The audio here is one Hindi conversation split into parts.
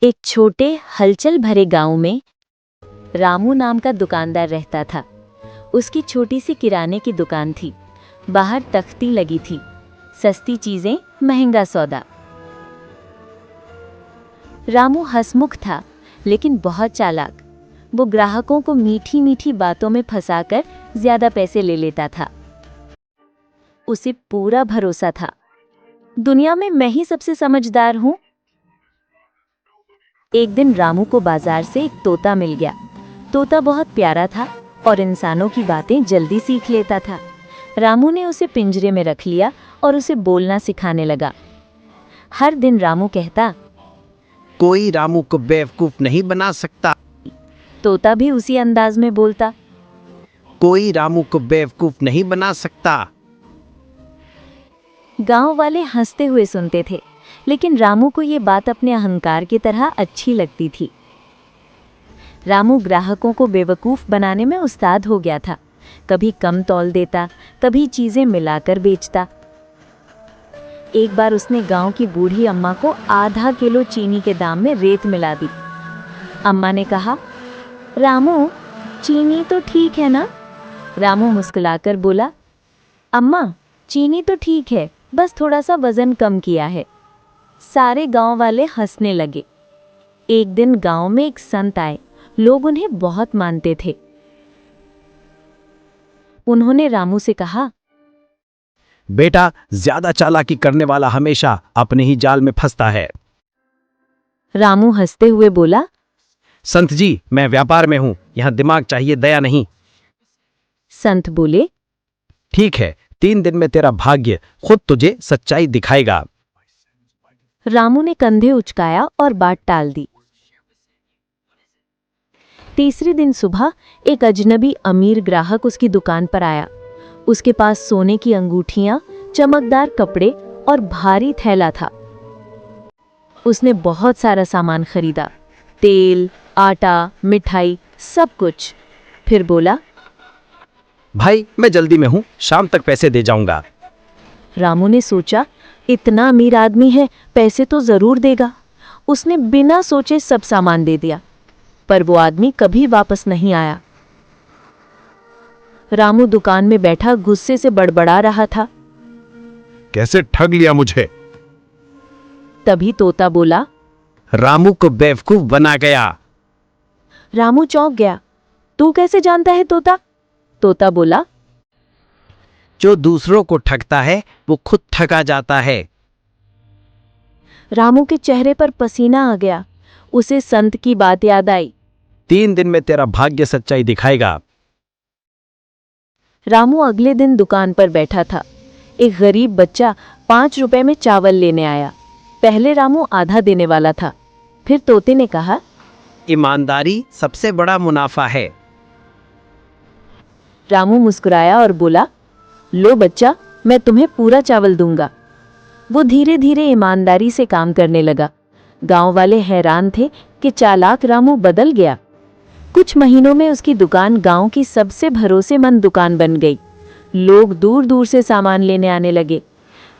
एक छोटे हलचल भरे गांव में रामू नाम का दुकानदार रहता था। उसकी छोटी सी किराने की दुकान थी। बाहर तख्ती लगी थी, सस्ती चीजें, महंगा सौदा। रामू हंसमुख था, लेकिन बहुत चालाक। वो ग्राहकों को मीठी मीठी बातों में फंसाकर ज्यादा पैसे ले लेता था। उसे पूरा भरोसा था, दुनिया में मैं ही सबसे समझदार हूं। एक दिन रामू को बाजार से एक तोता मिल गया। तोता बहुत प्यारा था और इंसानों की बातें जल्दी सीख लेता था। रामू ने उसे पिंजरे में रख लिया और उसे बोलना सिखाने लगा। हर दिन रामू कहता, कोई रामू को बेवकूफ नहीं बना सकता। तोता भी उसी अंदाज में बोलता, कोई रामू को बेवकूफ नहीं बना सकता। गांव वाले हंसते हुए सुनते थे, लेकिन रामू को ये बात अपने अहंकार की तरह अच्छी लगती थी। रामू ग्राहकों को बेवकूफ बनाने में उस्ताद हो गया था। कभी कम तौल देता, कभी चीजें मिलाकर बेचता। एक बार उसने गांव की बूढ़ी अम्मा को आधा किलो चीनी के दाम में रेत मिला दी। अम्मा ने कहा, रामू, चीनी तो ठीक है ना? रामू मुस्कुराकर बोला, अम्मा, चीनी तो ठीक है, बस थोड़ा सा वजन कम किया है। सारे गांव वाले हंसने लगे। एक दिन गांव में एक संत आए। लोग उन्हें बहुत मानते थे। उन्होंने रामू से कहा, बेटा, ज्यादा चालाकी करने वाला हमेशा अपने ही जाल में फंसता है। रामू हंसते हुए बोला, संत जी, मैं व्यापार में हूं, यहां दिमाग चाहिए, दया नहीं। संत बोले, ठीक है, 3 दिन में तेरा भाग्य खुद तुझे सच्चाई दिखाएगा। रामू ने कंधे उचकाया और बात टाल दी। तीसरे दिन सुबह एक अजनबी अमीर ग्राहक उसकी दुकान पर आया। उसके पास सोने की अंगूठियां, चमकदार कपड़े और भारी थैला था। उसने बहुत सारा सामान खरीदा, तेल, आटा, मिठाई, सब कुछ। फिर बोला, भाई, मैं जल्दी में हूं, शाम तक पैसे दे जाऊंगा। रामू ने सोचा, इतना अमीर आदमी है, पैसे तो जरूर देगा। उसने बिना सोचे सब सामान दे दिया, पर वो आदमी कभी वापस नहीं आया। रामू दुकान में बैठा गुस्से से बड़बड़ा रहा था। कैसे ठग लिया मुझे? तभी तोता बोला, रामू को बेवकूफ बना गया। रामू चौंक गया। तू कैसे जानता है तोता? तोता बोला, जो दूसरों को ठगता है वो खुद ठगा जाता है। रामू के चेहरे पर पसीना आ गया। उसे संत की बात याद आई। 3 दिन में तेरा भाग्य सच्चाई दिखाएगा। रामू अगले दिन दुकान पर बैठा था। एक गरीब बच्चा 5 रुपए में चावल लेने आया। पहले रामू आधा देने वाला था। फिर तोते ने कहा, ईमानदारी सबसे बड़ा मुनाफा है। रामू मुस्कुराया और बोला, लो बच्चा, मैं तुम्हें पूरा चावल दूंगा। वो धीरे धीरे ईमानदारी से काम करने लगा। गांव वाले हैरान थे कि चालाक रामू बदल गया। कुछ महीनों में उसकी दुकान गांव की सबसे भरोसेमंद दुकान बन गई। लोग दूर दूर से सामान लेने आने लगे।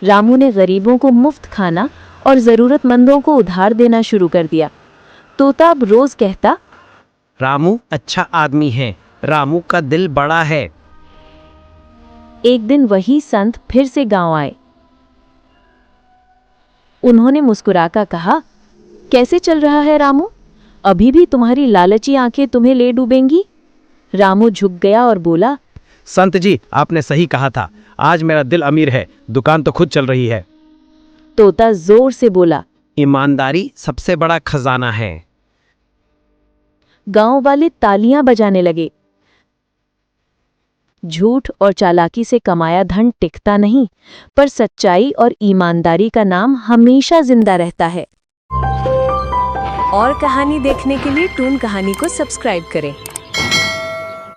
रामू ने गरीबों को मुफ्त खाना और जरूरतमंदों को उधार देना शुरू कर दिया। तोता अब रोज कहता, रामू अच्छा आदमी है, रामू का दिल बड़ा है। एक दिन वही संत फिर से गांव आए। उन्होंने मुस्कुराकर कहा, कैसे चल रहा है रामू? अभी भी तुम्हारी लालची आंखें तुम्हें ले डूबेंगी? रामू झुक गया और बोला, संत जी, आपने सही कहा था, आज मेरा दिल अमीर है, दुकान तो खुद चल रही है। तोता जोर से बोला, ईमानदारी सबसे बड़ा खजाना है। गांव वाले तालियां बजाने लगे। झूठ और चालाकी से कमाया धन टिकता नहीं, पर सच्चाई और ईमानदारी का नाम हमेशा जिंदा रहता है। और कहानी देखने के लिए टून कहानी को सब्सक्राइब करें।